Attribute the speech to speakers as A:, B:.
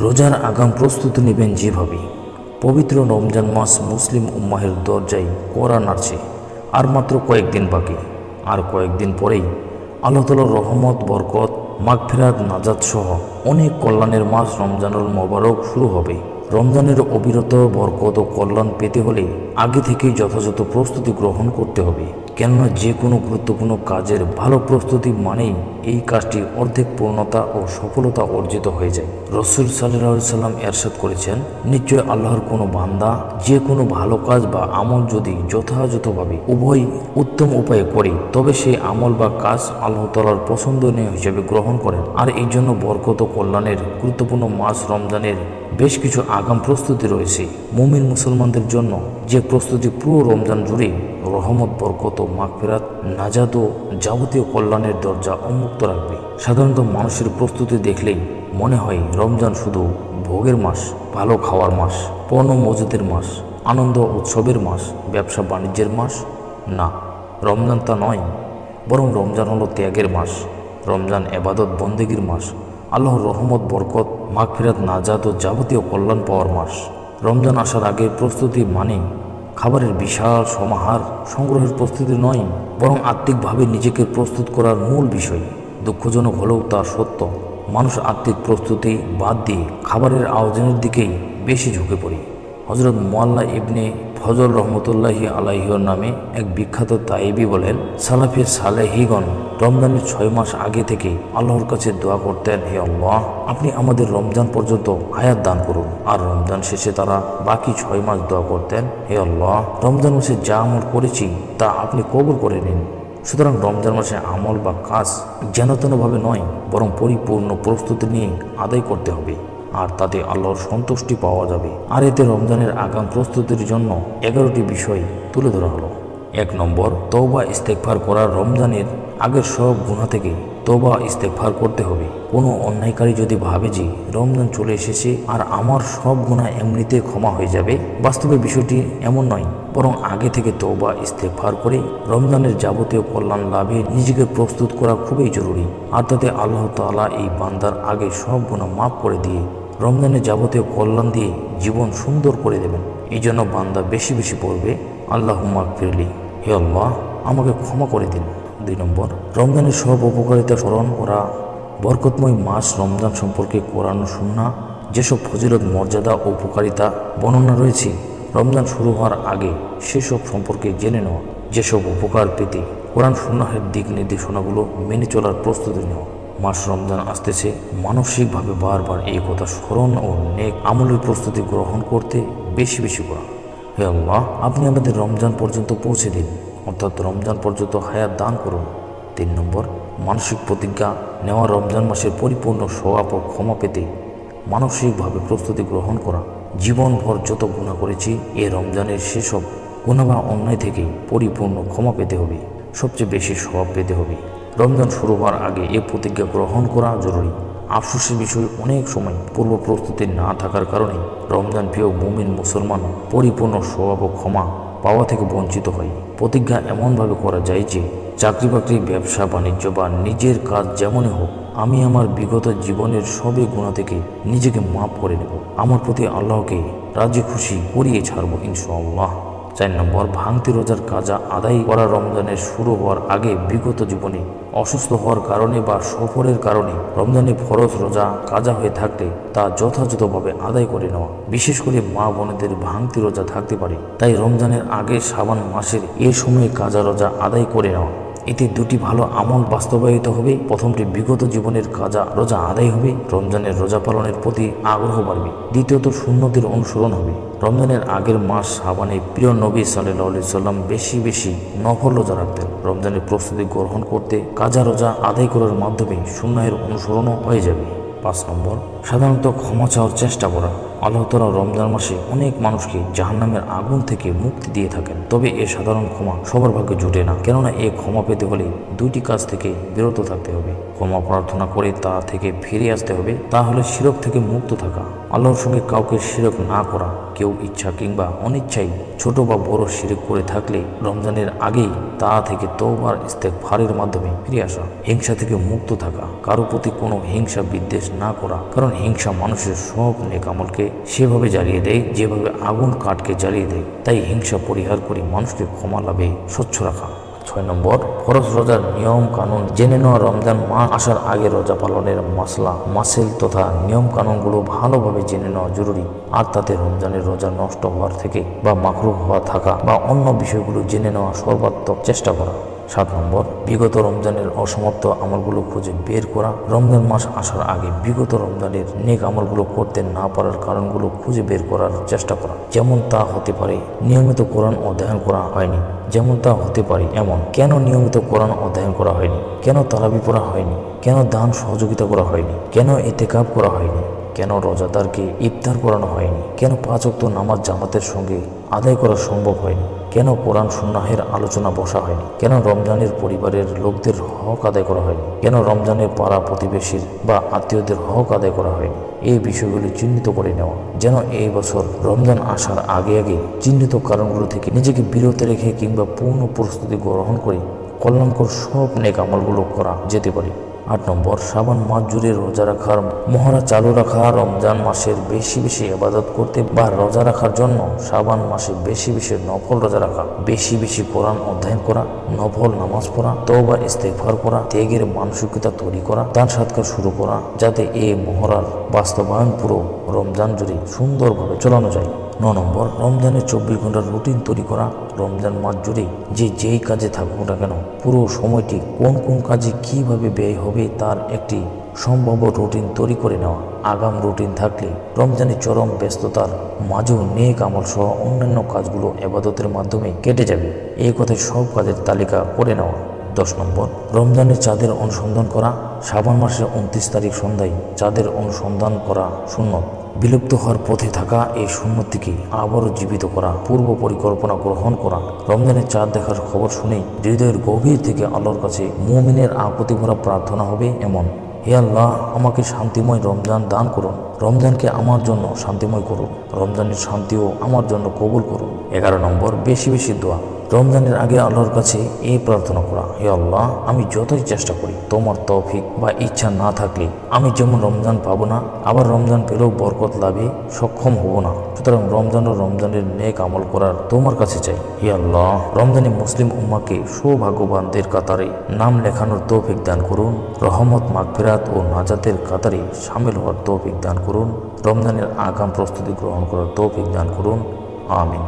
A: রোজার আগাম প্রস্তুতি নেবেন যেভাবে। পবিত্র রমজান মাস মুসলিম উম্মাহের দরজায় কড়া নাড়ছে। আর মাত্র কয়েকদিন বাকি। আর কয়েকদিন পরেই আল্লাহ তাআলার রহমত, বরকত, মাগফিরাত, নাজাত সহ অনেক কল্যাণের মাস রমজানুল মোবারক শুরু হবে। রমজানের অবিরত বরকত ও কল্যাণ পেতে হলে আগে থেকেই যথাযথ প্রস্তুতি গ্রহণ করতে হবে। কেননা যে কোনো গুরুত্বপূর্ণ কাজের ভালো প্রস্তুতি মানেই এই কাজটি অর্ধেক পূর্ণতা ও সফলতা অর্জিত হয়ে যায়। রাসূল সাল্লাল্লাহু আলাইহি সাল্লাম ইরশাদ করেছেন, নিশ্চয় আল্লাহর কোনো বান্দা যে কোনো ভালো কাজ বা আমল যদি যথাযথভাবে উভয় উত্তম উপায়ে করে, তবে সেই আমল বা কাজ আল্লাহ তাআলার পছন্দনীয় হিসেবে গ্রহণ করেন। আর এই জন্য বরকত ও কল্যাণের গুরুত্বপূর্ণ মাস রমজানের বেশ কিছু আগাম প্রস্তুতি রয়েছে। মুমিন মুসলমানদের জন্য যে প্রস্তুতি পুরো রমজান জুড়ে রহমত, বরকত ও মাগফিরাত, নাজাত ও যাবতীয় কল্যাণের দরজা উন্মুক্ত রাখবে। সাধারণত মানুষের প্রস্তুতি দেখলেই মনে হয় রমজান শুধু ভোগের মাস, ভালো খাওয়ার মাস, পণ্য মজুদের মাস, আনন্দ উৎসবের মাস, ব্যবসা বাণিজ্যের মাস। না, রমজান তা নয়। বরং রমজান হলো ত্যাগের মাস। রমজান ইবাদত বন্দেগীর মাস, আল্লাহর রহমত, বরকত, মাগফিরাত, নাজাত ও যাবতীয় কল্যাণ পাওয়ার মাস। রমজান আসার আগে প্রস্তুতি মানে খাবারের বিশাল সমাহার সংগ্রহের প্রস্তুতি নয়, বরং আত্মিকভাবে নিজেকে প্রস্তুত করার মূল বিষয়। দুঃখজনক হলেও তা সত্য, মানুষ আত্মিক প্রস্তুতি বাদ দিয়ে খাবারের আয়োজনের দিকেই বেশি ঝুঁকে পড়ে। হযরত মুআল্লা ইবনে ফজল রহমতুল্লাহি আলাইহির নামে এক বিখ্যাত তাইবি বলেন, সালাফে সালেহিগণ রমজানের 6 মাস আগে থেকে আল্লাহর কাছে দোয়া করতেন, হে আল্লাহ, আপনি আমাদের রমজান পর্যন্ত হায়াত দান করুন। আর রমজান শেষে তারা বাকি 6 মাস দোয়া করতেন, হে আল্লাহ, রমজান মাসে যা আমল করেছি তা আপনি কবুল করে নিন। সুতরাং রমজান মাসে আমল বা কাজ যেনতেনভাবে নয়, বরং পরিপূর্ণ প্রস্তুতি নিয়ে আদায় করতে হবে। আর তাতে আল্লাহর সন্তুষ্টি পাওয়া যাবে। আর এতে রমজানের আগাম প্রস্তুতির জন্য 11টি বিষয় তুলে ধরা হলো। 1 নম্বর, তওবা ইস্তেগফার করা। রমজানের আগের সব গুনাহ থেকে তওবা ইস্তেগফার করতে হবে। কোনো অন্যায়কারী যদি ভাবে যে রমজান চলে এসেছে আর আমার সব গুনাহ এমনিতে ক্ষমা হয়ে যাবে, বাস্তবে বিষয়টি এমন নয়। বরং আগে থেকে তওবা ইস্তেগফার করে রমজানের যাবতীয় কল্যাণ লাভে নিজেকে প্রস্তুত করা খুবই জরুরি। আর তাতে আল্লাহ তাআলা এই বান্দার আগে সব গুনাহ মাফ করে দিয়ে রমজানের যাবতীয় কল্যাণ দিয়ে জীবন সুন্দর করে দেবেন। এই জন্য বান্দা বেশি বেশি পড়বে, আল্লাহুম্মা গফিরলি, হে আল্লাহ, আমাকে ক্ষমা করে দিন। 2 নম্বর, রমজানের সব উপকারিতা স্মরণ করা। বরকতময় মাস রমজান সম্পর্কে কোরআন ও সুন্নাহ যেসব ফজিলত, মর্যাদা ও উপকারিতা বর্ণনা রয়েছে, রমজান শুরু হওয়ার আগে সেসব সম্পর্কে জেনে নেওয়া। যেসব উপকার পেতে কোরআন সুন্নাহের দিক নির্দেশনাগুলো মেনে চলার প্রস্তুতি নেওয়া। মাস রমজান আসতেছে, মানসিকভাবে বারবার এই কথা স্মরণ ও নেক আমলের প্রস্তুতি গ্রহণ করতে বেশি বেশি করা। হে আল্লাহ, আপনি আমাদের রমজান পর্যন্ত পৌঁছে দিন, অর্থাৎ রমজান পর্যন্ত হায়াত দান করুন। 3 নম্বর, মানসিক প্রতিজ্ঞা নেওয়া। রমজান মাসের পরিপূর্ণ সওয়াব ও ক্ষমা পেতে মানসিকভাবে প্রস্তুতি গ্রহণ করা। জীবনভর যত গুনাহ করেছি, এ রমজানের সেসব গুনাহ বা অন্যায় থেকে পরিপূর্ণ ক্ষমা পেতে হবে, সবচেয়ে বেশি সওয়াব পেতে হবে। রমজান শুরু হওয়ার আগে এ প্রতিজ্ঞা গ্রহণ করা জরুরি। আফসোসের বিষয়, অনেক সময় পূর্ব প্রস্তুতি না থাকার কারণে রমজান প্রিয় মুমিন মুসলমান পরিপূর্ণ সওয়াব ও ক্ষমা পাওয়া থেকে বঞ্চিত হয়। প্রতিজ্ঞা এমনভাবে করা যায় যে চাকরি বাকরি, ব্যবসা বাণিজ্য বা নিজের কাজ যেমনই হোক, আমি আমার বিগত জীবনের সবই গুনাহ থেকে নিজেকে মাফ করে নেব। আমার প্রতি আল্লাহকে রাজি খুশি করিয়ে ছাড়বো ইনশাআল্লাহ। 4 নম্বর, ভাঙতি রোজার কাজা আদায় করা। রমজানের শুরু হওয়ার আগে বিগত জীবনে অসুস্থ হওয়ার কারণে বা সফরের কারণে রমজানে ফরজ রোজা কাজা হয়ে থাকলে তা যথাযথভাবে আদায় করে নেওয়া। বিশেষ করে মা বোনেদের ভাঙতি রোজা থাকতে পারে, তাই রমজানের আগে শাবান মাসের এ সময়ে কাজা রোজা আদায় করে নেওয়া। এতে 2টি ভালো আমল বাস্তবায়িত হবে। প্রথমটি, বিগত জীবনের কাজা রোজা আদায় হবে, রমজানের রোজা পালনের প্রতি আগ্রহ বাড়বে। দ্বিতীয়ত, সুন্নতের অনুসরণ হবে। রমজানের আগের মাস শাবানে প্রিয় নবী সাল্লাল্লাহু আলাইহি সাল্লাম বেশি বেশি নফল রোজা রাখতেন। রমজানের প্রস্তুতি গ্রহণ করতে কাজা রোজা আদায় করার মাধ্যমে সুন্নাহের অনুসরণও হয়ে যাবে। 5 নম্বর, সাধারণত ক্ষমা চাওয়ার চেষ্টা করা। আল্লাহ তাআলা রমজান মাসে অনেক মানুষকে জাহান্নামের আগুন থেকে মুক্তি দিয়ে থাকেন। তবে এ সাধারণ ক্ষমা সবার ভাগ্যে জুটে না, কেননা এ ক্ষমা পেতে হলে 2টি কাজ থেকে বিরত থাকতে হবে। ক্ষমা প্রার্থনা করে তা থেকে ফিরে আসতে হবে। তা হলে শিরক থেকে মুক্ত থাকা। আল্লাহর সঙ্গে কাউকে শিরক না করা। কেউ ইচ্ছা কিংবা অনিচ্ছায় ছোট বা বড় শিরক করে থাকলে রমজানের আগেই তা থেকে তওবার ইস্তেগফারের মাধ্যমে ফিরে আসা। হিংসা থেকে মুক্ত থাকা। কারো প্রতি কোনো হিংসা বিদ্বেষ না করা, কারণ হিংসা মানুষের সব নেক আমলকে সেভাবে জ্বালিয়ে দেয় যেভাবে আগুন কাঠকে জ্বালিয়ে দেয়। তাই হিংসা পরিহার করে মানুষকে ক্ষমা লাভে স্বচ্ছ রাখা। 6 নম্বর, ফরজ রোজার নিয়ম কানুন জেনে নেওয়া। রমজান মাস আসার আগে রোজা পালনের মাসেল তথা নিয়ম কানুনগুলো ভালোভাবে জেনে নেওয়া জরুরি। আর তাতে রমজানের রোজা নষ্ট হওয়ার থেকে বা মাকরুহ হওয়া থাকা বা অন্য বিষয়গুলো জেনে নেওয়া সর্বাত্মক চেষ্টা করা। 7 নম্বর, বিগত রমজানের অসমাপ্ত আমলগুলো খুঁজে বের করা। রমজান মাস আসার আগে বিগত রমজানের নেক আমলগুলো করতে না পারার কারণগুলো খুঁজে বের করার চেষ্টা করা। যেমন তা হতে পারে নিয়মিত কোরআন অধ্যয়ন করা হয়নি, যেমন তা হতে পারে এমন কেন নিয়মিত কোরআন অধ্যয়ন করা হয়নি, কেন তারাবি পড়া হয়নি, কেন দান সহযোগিতা করা হয়নি, কেন ইতিকাফ করা হয়নি, কেন রোজাদারকে ইফতার করানো হয়নি, কেন 5 ওয়াক্ত নামাজ জামাতের সঙ্গে আদায় করা সম্ভব হয়নি, কেন কোরআন সুন্নাহের আলোচনা বসা হয়নি, কেন রমজানের পরিবারের লোকদের হক আদায় করা হয়নি, কেন রমজানের পাড়া প্রতিবেশীর বা আত্মীয়দের হক আদায় করা হয়নি। এই বিষয়গুলি চিহ্নিত করে নেওয়া, যেন এই বছর রমজান আসার আগে চিহ্নিত কারণগুলো থেকে নিজেকে বিরত রেখে কিংবা পূর্ণ প্রস্তুতি গ্রহণ করে কল্যাণকর সব নেক আমলগুলো করা যেতে পারে। 8 নম্বর, শাবান মাস জুড়ে রোজা রাখার মহড়া চালু রাখা। রমজান মাসের বেশি বেশি ইবাদত করতে বা রোজা রাখার জন্য শাবান মাসে বেশি বেশি নফল রোজা রাখা, বেশি বেশি কোরআন অধ্যয়ন করা, নফল নামাজ পড়া, তওবা ইস্তেগফার করা, ত্যাগের মানসিকতা তৈরি করা, দান সদকা শুরু করা, যাতে এই মহড়ার বাস্তবায়ন পুরো রমজান জুড়ে সুন্দরভাবে চালানো যায়। 9 নম্বর, রমজানের 24 ঘন্টার রুটিন তৈরি করা। রমজান মাস জুড়ে যেই কাজে থাকুক না কেন পুরো সময়টি কোন কোন কাজে কিভাবে ব্যয় হবে তার একটি সম্ভাব্য রুটিন তৈরি করে নেওয়া। আগাম রুটিন থাকলে রমজানের চরম ব্যস্ততার মাঝেও নেক আমল সহ অন্যান্য কাজগুলো ইবাদতের মাধ্যমে কেটে যাবে। এই কথায় সব কাজের তালিকা করে নেওয়া। 10 নম্বর, রমজানের চাঁদের অনুসন্ধান করা। শাবান মাসের 29 তারিখ সন্ধ্যায় চাঁদের অনুসন্ধান করা সুন্নত। বিলুপ্ত হওয়ার পথে থাকা এই সুন্নতিকে আবারও জীবিত করা, পূর্ব পরিকল্পনা গ্রহণ করা। রমজানের চাঁদ দেখার খবর শুনেই হৃদয়ের গভীর থেকে আল্লাহর কাছে মুমিনের আকুতি ভরা প্রার্থনা হবে এমন: হে আল্লাহ, আমাকে শান্তিময় রমজান দান করুন, রমজানকে আমার জন্য শান্তিময় করুন, রমজানের শান্তিও আমার জন্য কবুল করুন। 11 নম্বর, বেশি বেশি দোয়া। রমজানের আগে আল্লাহর কাছে এই প্রার্থনা করা: হে আল্লাহ, আমি যতই চেষ্টা করি তোমার তৌফিক বা ইচ্ছা না থাকলে আমি যেমন রমজান পাবো না, আবার রমজান পেলেও বরকত লাভে সক্ষম হব না। সুতরাং রমজান ও রমজানের নেক আমল করার তোমার কাছে চাই। হে আল্লাহ, রমজানে মুসলিম উম্মাহকে সৌভাগ্যবানদের কাতারে নাম লেখানোর তৌফিক দান করুন, রহমত মাগফিরাত ও নাজাতের কাতারে শামিল হওয়ার তৌফিক দান করুন, রমজানের আগাম প্রস্তুতি গ্রহণ করার তৌফিক দান করুন। আমিন।